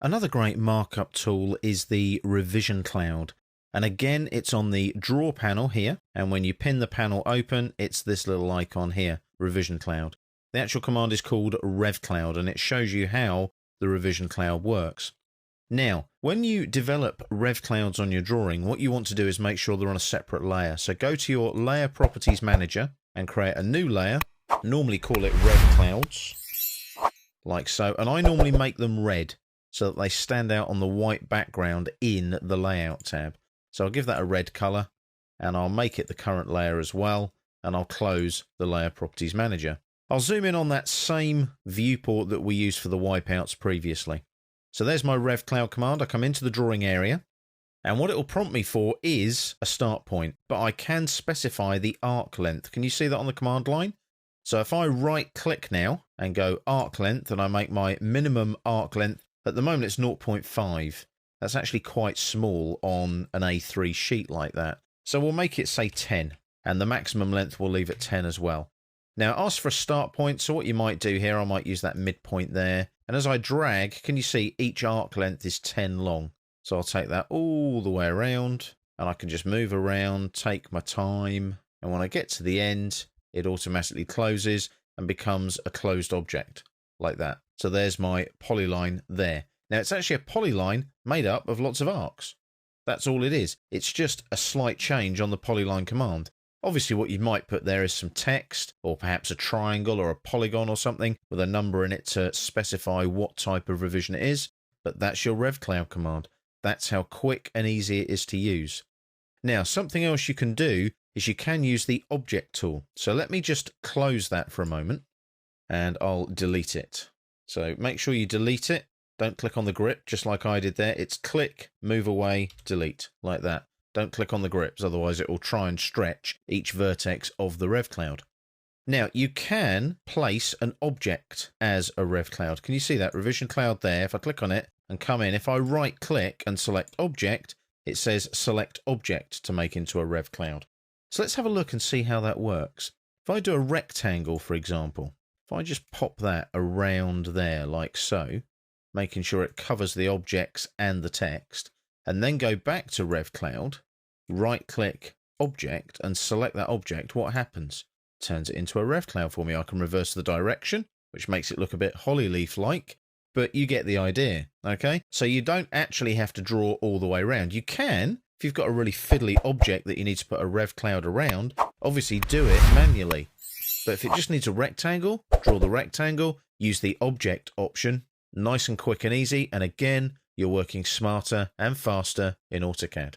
Another great markup tool is the REVCLOUD. And again, it's on the draw panel here. And when you pin the panel open, it's this little icon here, REVCLOUD. The actual command is called REVCLOUD, and it shows you how the REVCLOUD works. Now, when you develop REVCLOUDs on your drawing, what you want to do is make sure they're on a separate layer. So go to your Layer Properties Manager and create a new layer. Normally call it REVCLOUDs, like so. And I normally make them red so that they stand out on the white background in the Layout tab. So I'll give that a red color, and I'll make it the current layer as well, and I'll close the Layer Properties Manager. I'll zoom in on that same viewport that we used for the wipeouts previously. So there's my REVCLOUD command. I come into the drawing area, and what it will prompt me for is a start point, but I can specify the arc length. Can you see that on the command line? So if I right click now and go arc length, and I make my minimum arc length, at the moment it's 0.5. That's actually quite small on an A3 sheet like that. So we'll make it say 10, and the maximum length we'll leave at 10 as well. Now ask for a start point, so what you might do here, I might use that midpoint there. And as I drag, can you see each arc length is 10 long? So I'll take that all the way around, and I can just move around, take my time. And when I get to the end, it automatically closes and becomes a closed object like that. So there's my polyline there. Now it's actually a polyline made up of lots of arcs. That's all it is. It's just a slight change on the polyline command. Obviously what you might put there is some text, or perhaps a triangle or a polygon or something with a number in it to specify what type of revision it is. But that's your REVCLOUD command. That's how quick and easy it is to use. Now something else you can do is you can use the object tool. So let me just close that for a moment, and I'll delete it. So make sure you delete it. Don't click on the grip, just like I did there. It's click, move away, delete, like that. Don't click on the grips, otherwise it will try and stretch each vertex of the REVCLOUD. Now, you can place an object as a REVCLOUD. Can you see that REVCLOUD there? If I click on it and come in, if I right click and select object, it says select object to make into a REVCLOUD. So let's have a look and see how that works. If I do a rectangle, for example, if I just pop that around there like so, making sure it covers the objects and the text, and then go back to REVCLOUD, right click object and select that object, what happens? It turns it into a REVCLOUD for me. I can reverse the direction, which makes it look a bit holly leaf like, but you get the idea, okay? So you don't actually have to draw all the way around. You can, if you've got a really fiddly object that you need to put a REVCLOUD around, obviously do it manually. But if it just needs a rectangle, draw the rectangle, use the object option. Nice and quick and easy, and again, you're working smarter and faster in AutoCAD.